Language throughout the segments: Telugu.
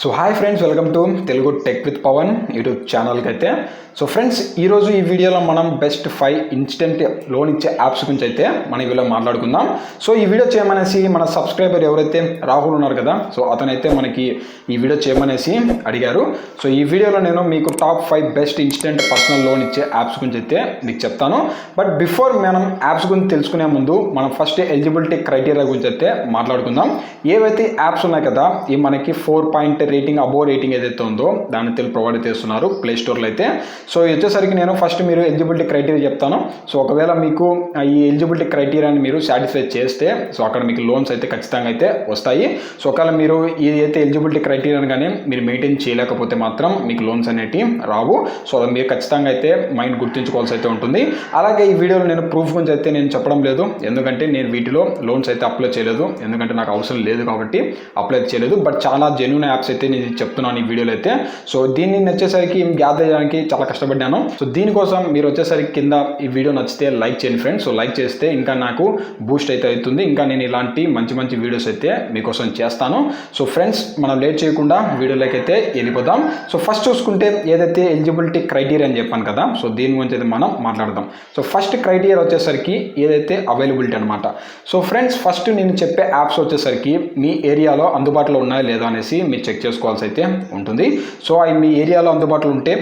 So hi friends, welcome to Telugu tech with Pavan YouTube ఛానల్కి అయితే. సో ఫ్రెండ్స్, ఈరోజు ఈ వీడియోలో మనం బెస్ట్ 5 ఇన్స్టెంట్ లోన్ ఇచ్చే యాప్స్ గురించి అయితే మన వీడియో మాట్లాడుకుందాం. సో ఈ వీడియో చేయమనేసి మన సబ్స్క్రైబర్ ఎవరైతే రాహుల్ ఉన్నారు కదా, సో అతనైతే మనకి ఈ వీడియో చేయమనేసి అడిగారు. సో ఈ వీడియోలో నేను మీకు top 5 best instant personal loan ఇచ్చే యాప్స్ గురించి అయితే మీకు చెప్తాను. బట్ బిఫోర్ మనం యాప్స్ గురించి తెలుసుకునే ముందు మనం ఫస్ట్ ఎలిజిబిలిటీ క్రైటీరియా గురించి అయితే మాట్లాడుకుందాం. ఏవైతే యాప్స్ ఉన్నాయి కదా, ఈ మనకి 4 రేటింగ్ అబోవ్ రేటింగ్ ఏదైతే ఉందో దాన్ని ప్రొవైడ్ చేస్తున్నారు ప్లే స్టోర్లో అయితే. సో వచ్చేసరికి నేను ఫస్ట్ మీరు ఎలిజిబిలిటీ క్రైటీరియా చెప్తాను. సో ఒకవేళ మీకు ఈ ఎలిజిబిలిటీ క్రైటీరియాని మీరు సాటిస్ఫై చేస్తే సో అక్కడ మీకు లోన్స్ అయితే ఖచ్చితంగా అయితే వస్తాయి. సో ఒకవేళ మీరు ఏదైతే ఎలిజిబిలిటీ క్రైటీరియాని కానీ మీరు మెయింటైన్ చేయలేకపోతే మాత్రం మీకు లోన్స్ అనేవి రావు. సో అది మీరు ఖచ్చితంగా అయితే మైండ్ గుర్తుంచుకోవాల్సి అయితే ఉంటుంది. అలాగే ఈ వీడియోలో నేను ప్రూఫ్ గురించి అయితే నేను చెప్పడం లేదు, ఎందుకంటే నేను వీటిలో లోన్స్ అయితే అప్లై చేయలేదు, ఎందుకంటే నాకు అవసరం లేదు కాబట్టి అప్లై చేయలేదు. బట్ చాలా జెన్యూన్ యాప్స్ అయితే నేను చెప్తున్నాను ఈ వీడియోలో అయితే. సో దీన్ని వచ్చేసరికి గ్యాదర్ చేయడానికి చాలా కష్టపడ్డాను. సో దీనికోసం మీరు వచ్చేసరికి కింద ఈ వీడియో నచ్చితే లైక్ చేయండి ఫ్రెండ్స్. సో లైక్ చేస్తే ఇంకా నాకు బూస్ట్ అయితే అవుతుంది, ఇంకా నేను ఇలాంటి మంచి మంచి వీడియోస్ అయితే మీకోసం చేస్తాను. సో ఫ్రెండ్స్, మనం లేట్ చేయకుండా వీడియోలోకి అయితే వెళ్ళిపోదాం. సో ఫస్ట్ చూసుకుంటే ఏదైతే ఎలిజిబిలిటీ క్రైటీరియా అని చెప్పాను కదా, సో దీని గురించి అయితే మనం మాట్లాడదాం. సో ఫస్ట్ క్రైటీరియా వచ్చేసరికి ఏదైతే అవైలబిలిటీ అనమాట. సో ఫ్రెండ్స్, ఫస్ట్ నేను చెప్పే యాప్స్ వచ్చేసరికి మీ ఏరియాలో అందుబాటులో ఉన్నాయా లేదా అనేసి మీరు చెక్ చేసుకోవాల్సి అయితే ఉంటుంది. సో అవి మీ ఏరియాలో అందుబాటులో ఉంటే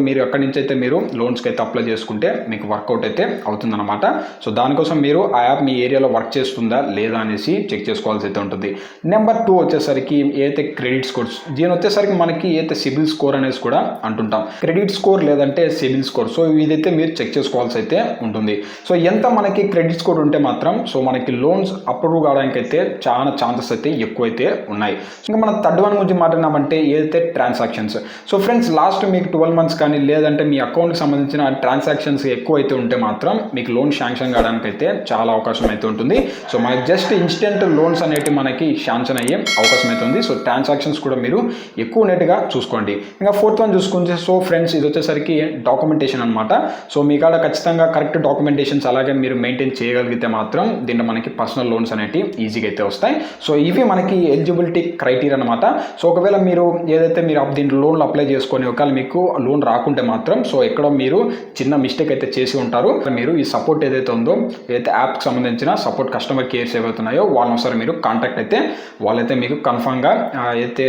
మీరు అక్కడి నుంచి అయితే మీరు లోన్స్కి అయితే అప్లై చేసుకుంటే మీకు వర్కౌట్ అయితే అవుతుందన్నమాట. సో దానికోసం మీరు ఆ యాప్ మీ ఏరియాలో వర్క్ చేస్తుందా లేదా అనేసి చెక్ చేసుకోవాల్సి అయితే ఉంటుంది. నెంబర్ 2 వచ్చేసరికి ఏదైతే క్రెడిట్ స్కోర్స్, దీని వచ్చేసరికి మనకి ఏదైతే సిబిల్ స్కోర్ అనేసి కూడా అంటుంటాం. క్రెడిట్ స్కోర్ లేదంటే సిబిల్ స్కోర్, సో ఇదైతే మీరు చెక్ చేసుకోవాల్సి అయితే ఉంటుంది. సో ఎంత మనకి క్రెడిట్ స్కోర్ ఉంటే మాత్రం సో మనకి లోన్స్ అప్రూవ్ కావడానికి అయితే చాలా ఛాన్సెస్ అయితే ఎక్కువైతే ఉన్నాయి. ఇంకా మనం థర్డ్ వన్ గురించి మాట్లాడినామంటే ఏదైతే ట్రాన్సాక్షన్స్. సో ఫ్రెండ్స్, లాస్ట్ మీకు 12 months కానీ లేదంటే మీ అకౌంట్కి సంబంధించిన ట్రాన్సాక్షన్స్ ఎక్కువ అయితే ఉంటే మాత్రం మీకు లోన్ శాంక్షన్ కావడానికి అయితే చాలా అవకాశం అయితే ఉంటుంది. సో మనకి జస్ట్ ఇన్స్టెంట్ లోన్స్ అనేవి మనకి శాంక్షన్ అయ్యే అవకాశం అయితే ఉంది. సో ట్రాన్సాక్షన్స్ కూడా మీరు ఎక్కువ నెట్గా చూసుకోండి. ఇంకా 4th వన్ చూసుకుంటే, సో ఫ్రెండ్స్ ఇది వచ్చేసరికి డాక్యుమెంటేషన్ అనమాట. సో మీ కాడ ఖచ్చితంగా కరెక్ట్ డాక్యుమెంటేషన్స్ అలాగే మీరు మెయింటైన్ చేయగలిగితే మాత్రం దీంట్లో మనకి పర్సనల్ లోన్స్ అనేవి ఈజీగా అయితే వస్తాయి. సో ఇవి మనకి ఎలిజిబిలిటీ క్రైటీరియా అనమాట. సో ఒకవేళ మీరు ఏదైతే మీరు దీంట్లో లోన్లు అప్లై చేసుకొని ఒకవేళ మీకు లోన్ రాకుంటే మాత్రం సో ఎక్కడో మీరు చిన్న మిస్టేక్ అయితే చేసి ఉంటారు. మీరు ఈ సపోర్ట్ ఏదైతే ఉందో, ఏదైతే యాప్కి సంబంధించిన సపోర్ట్ కస్టమర్ కేర్స్ ఏవైతున్నాయో వాళ్ళని ఒకసారి మీరు కాంటాక్ట్ అయితే వాళ్ళైతే మీకు కన్ఫామ్గా అయితే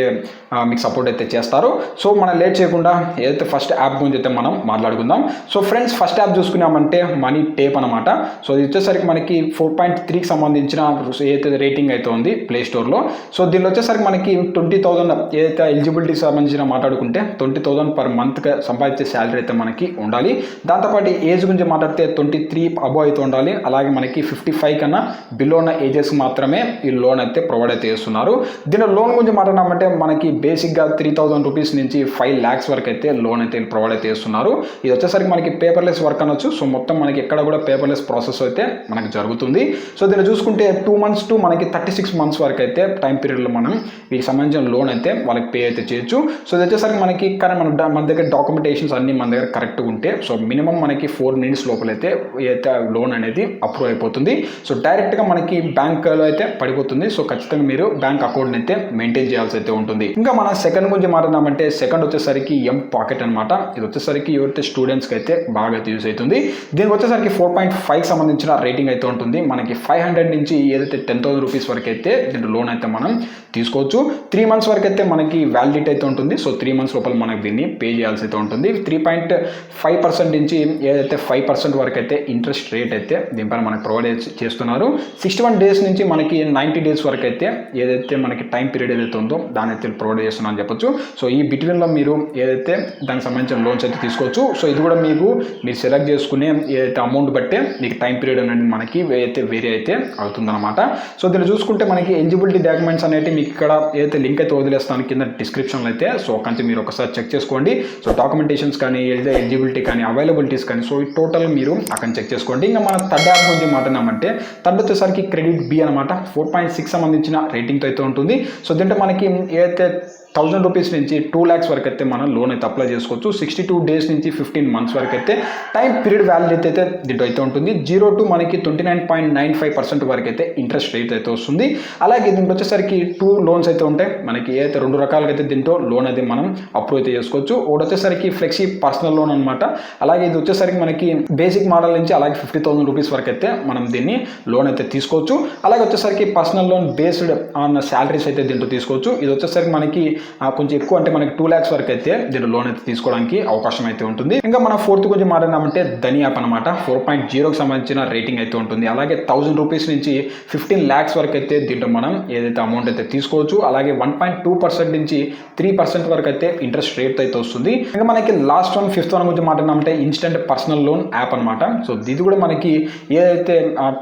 మీకు సపోర్ట్ అయితే చేస్తారు. సో మనం లేట్ చేయకుండా ఏదైతే ఫస్ట్ యాప్ గురించి అయితే మనం మాట్లాడుకుందాం. సో ఫ్రెండ్స్, ఫస్ట్ యాప్ చూసుకున్నామంటే మనీ టేప్ అనమాట. సో ఇది వచ్చేసరికి మనకి 4.3కి సంబంధించిన ఏదైతే రేటింగ్ అయితే ఉంది ప్లే స్టోర్లో. సో దీనిలో వచ్చేసరికి మనకి 20,000 ఏదైతే ఎలిజిబిలిటీ సంబంధించిన మాట్లాడుకుంటే 20,000 per month సంపాదించే శాలరీ అయితే మనకి ఉండాలి. దాంతోపాటు ఏజ్ గురించి మాట్లాడితే 23 అబోవ్ అయితే ఉండాలి. అలాగే మనకి 55 కన్నా బిలో ఉన్న ఏజెస్ మాత్రమే ఈ లోన్ అయితే ప్రొవైడ్ అయితే చేస్తున్నారు. దీని లోన్ గురించి మాట్లాడినామంటే మనకి బేసిక్గా 3,000 రూపీస్ నుంచి 5 lakhs వరకు అయితే లోన్ అయితే ప్రొవైడ్ అయితే చేస్తున్నారు. ఇది వచ్చేసరికి మనకి పేపర్లెస్ వర్క్ అనొచ్చు. సో మొత్తం మనకి ఎక్కడ కూడా పేపర్లెస్ ప్రాసెస్ అయితే మనకి జరుగుతుంది. సో దీన్ని చూసుకుంటే 2 months టు మనకి 36 months వరకు అయితే టైం పీరియడ్లో మనం వీటికి సంబంధించిన లోన్ అయితే వాళ్ళకి పే అయితే చేయొచ్చు. సో ఇది వచ్చేసరికి మనకి కానీ మన దగ్గర డాక్యుమెంటేషన్స్ అన్ని మన దగ్గర కరెక్ట్గా ఉంటే సో మినిమం మనకి 4 minutes లోపలైతే ఏదైతే లోన్ అనేది అప్రూవ్ అయిపోతుంది. సో డైరెక్ట్గా మనకి బ్యాంక్లో అయితే పడిపోతుంది. సో ఖచ్చితంగా మీరు బ్యాంక్ అకౌంట్ని అయితే మెయింటైన్ చేయాల్సి అయితే ఉంటుంది. ఇంకా మన సెకండ్ గురించి మాట్లాడినామంటే సెకండ్ వచ్చేసరికి ఎం పాకెట్ అనమాట. ఇది వచ్చేసరికి ఎవరైతే స్టూడెంట్స్కి అయితే బాగా అయితే యూజ్ అవుతుంది. దీనికి వచ్చేసరికి 4.5కి సంబంధించిన రేటింగ్ అయితే ఉంటుంది. మనకి 500 నుంచి ఏదైతే 10,000 రూపీస్ వరకు అయితే దీంట్లో లోన్ అయితే మనం తీసుకోవచ్చు. 3 months వరకు అయితే మనకి వ్యాలిడిటీ అయితే ఉంటుంది. సో 3 months లోపల మనకి దీన్ని పే చేయాల్సి అయితే ఉంటుంది. 3.5% నుంచి ఏదైతే 5% వరకు అయితే ఇంట్రెస్ట్ రేట్ అయితే దీనిపైన మనకి ప్రొవైడ్ చేస్తున్నారు. 61 days నుంచి మనకి 90 days వరకు అయితే ఏదైతే మనకి టైం పీరియడ్ ఏదైతే ఉందో దాని అయితే ప్రొవైడ్ చేస్తున్నాను చెప్పొచ్చు. సో ఈ బిట్వీన్లో మీరు ఏదైతే దానికి సంబంధించిన లోన్స్ అయితే తీసుకోవచ్చు. సో ఇది కూడా మీరు సెలెక్ట్ చేసుకునే ఏదైతే అమౌంట్ బట్టే మీకు టైం పీరియడ్ అనేది మనకి అయితే వేరే అయితే అవుతుందన్నమాట. సో దీన్ని చూసుకుంటే మనకి ఎలిజిబిలిటీ డాక్యుమెంట్స్ అనేవి మీకు ఇక్కడ ఏదైతే లింక్ అయితే వదిలేస్తాను కింద డిస్క్రిప్షన్లో అయితే. సో అక్కడి మీరు ఒకసారి చెక్ చేసుకోండి. సో డాక్యుమెంటేషన్స్ కానీ ఏదైతే ఎలిజిబిలిటీ కానీ అవైలబిలిటీస్ కానీ సో ఈ టోటల్ మీరు అక్కడ చెక్ చేసుకోండి. ఇంకా మన థర్డ్ యాప్ గురించి మాట్లాడినామంటే థర్డ్ వచ్చేసరికి క్రెడిట్ బి అనమాట. 4.6 సంబంధించిన రేటింగ్తో అయితే ఉంటుంది. సో దీంట్లో మనకి ఏదైతే 1000 రూపీస్ నుంచి 2 lakhs వరకు అయితే మనం లోన్ అయితే అప్లై చేసుకోవచ్చు. 62 days నుంచి 15 months వరకు అయితే టైం పీరియడ్ వ్యాలిడిటీ అయితే దీంట్లో అయితే ఉంటుంది. 0 to మనకి 29.95% వరకు అయితే ఇంట్రెస్ట్ రేట్ అయితే వస్తుంది. అలాగే దీంట్లో వచ్చేసరికి 2 loans అయితే ఉంటాయి. మనకి ఏదైతే 2 రకాలుగా అయితే దీంట్లో లోన్ అయితే మనం అప్రూవ్ అయితే చేసుకోవచ్చు. ఒకటి వచ్చేసరికి ఫ్లెక్సీ పర్సనల్ లోన్ అనమాట. అలాగే ఇది వచ్చేసరికి మనకి బేసిక్ మోడల్ నుంచి అలాగే 50,000 రూపీస్ వరకు అయితే మనం దీన్ని లోన్ అయితే తీసుకోవచ్చు. అలాగే వచ్చేసరికి personal loan based on salaries అయితే దీంట్లో తీసుకోవచ్చు. ఇది వచ్చేసరికి మనకి కొంచెం ఎక్కువ అంటే మనకి 2 lakhs వరకు అయితే దీంట్లో లోన్ అయితే తీసుకోవడానికి అవకాశం అయితే ఉంటుంది. ఇంకా మన ఫోర్త్ గురించి మాట్లాడినామంటే ధని యాప్ అనమాట. 4.0కి సంబంధించిన రేటింగ్ అయితే ఉంటుంది. అలాగే 1000 రూపీస్ నుంచి 15 lakhs వరకు అయితే దీంట్లో మనం ఏదైతే అమౌంట్ అయితే తీసుకోవచ్చు. అలాగే 1.2% నుంచి 3% వరకు అయితే ఇంట్రెస్ట్ రేట్ అయితే వస్తుంది. ఇంకా మనకి లాస్ట్ వన్ 5th వన్ గురించి మాట్లాడినామంటే ఇన్స్టెంట్ పర్సనల్ లోన్ యాప్ అనమాట. సో ఇది కూడా మనకి ఏదైతే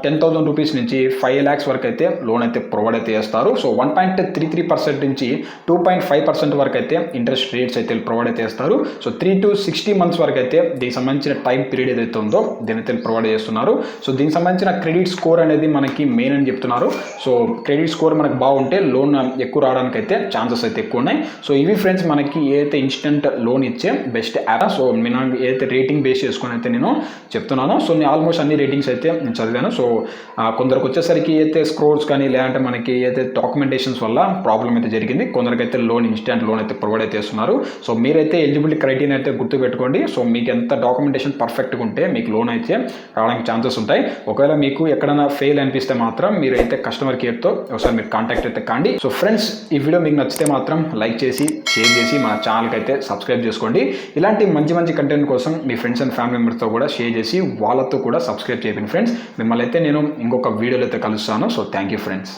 10,000 రూపీస్ నుంచి 5 lakhs వరకు అయితే లోన్ అయితే ప్రొవైడ్ అయితే చేస్తారు. సో 1.33% నుంచి 2.5% వరకు అయితే ఇంట్రెస్ట్ రేట్స్ అయితే ప్రొవైడ్ అయితే చేస్తారు. సో 3 to 60 months వరకు అయితే దీనికి సంబంధించిన టైం పీరియడ్ ఏదైతే ఉందో దీని అయితే ప్రొవైడ్ చేస్తున్నారు. సో దీనికి సంబంధించిన క్రెడిట్ స్కోర్ అనేది మనకి మెయిన్ అని చెప్తున్నారు. సో క్రెడిట్ స్కోర్ మనకు బాగుంటే లోన్ ఎక్కువ రావడానికి అయితే ఛాన్సెస్ అయితే ఎక్కువ ఉన్నాయి. సో ఇవి ఫ్రెండ్స్ మనకి ఏదైతే ఇన్స్టెంట్ లోన్ ఇచ్చే బెస్ట్ యాప్. సో నేను ఏదైతే రేటింగ్ బేస్ చేసుకొని అయితే నేను చెప్తున్నాను. సో నేను ఆల్మోస్ట్ అన్ని రేటింగ్స్ అయితే నేను చదివాను. సో కొందరికి వచ్చేసరికి అయితే స్క్రోల్స్ కానీ లేదంటే మనకి ఏదైతే డాక్యుమెంటేషన్స్ వల్ల ప్రాబ్లం అయితే జరిగింది. కొందరికైతే లోన్ ఇన్స్టెంట్ లోన్ అయితే ప్రొవైడ్ అయితే చేస్తున్నారు. సో మీరైతే ఎలిజిబిలిటీ క్రైటీరియా అయితే గుర్తుపెట్టుకోండి. సో మీకు ఎంత డాక్యుమెంటేషన్ పర్ఫెక్ట్గా ఉంటే మీకు లోన్ అయితే రావడానికి ఛాన్సెస్ ఉంటాయి. ఒకవేళ మీకు ఎక్కడైనా ఫెయిల్ అనిపిస్తే మాత్రం మీరు అయితే కస్టమర్ కేర్తో ఒకసారి మీరు కాంటాక్ట్ అయితే కాండి. సో ఫ్రెండ్స్ ఈ వీడియో మీకు నచ్చితే మాత్రం లైక్ చేసి షేర్ చేసి మన ఛానల్కి అయితే సబ్స్క్రైబ్ చేసుకోండి. ఇలాంటి మంచి కంటెంట్ కోసం మీ ఫ్రెండ్స్ అండ్ ఫ్యామిలీ మెంబర్స్తో కూడా షేర్ చేసి వాళ్ళతో కూడా సబ్స్క్రైబ్ చేయండి ఫ్రెండ్స్. మిమ్మల్ని అయితే నేను ఇంకొక వీడియోలో అయితే కలుస్తాను. So thank you friends.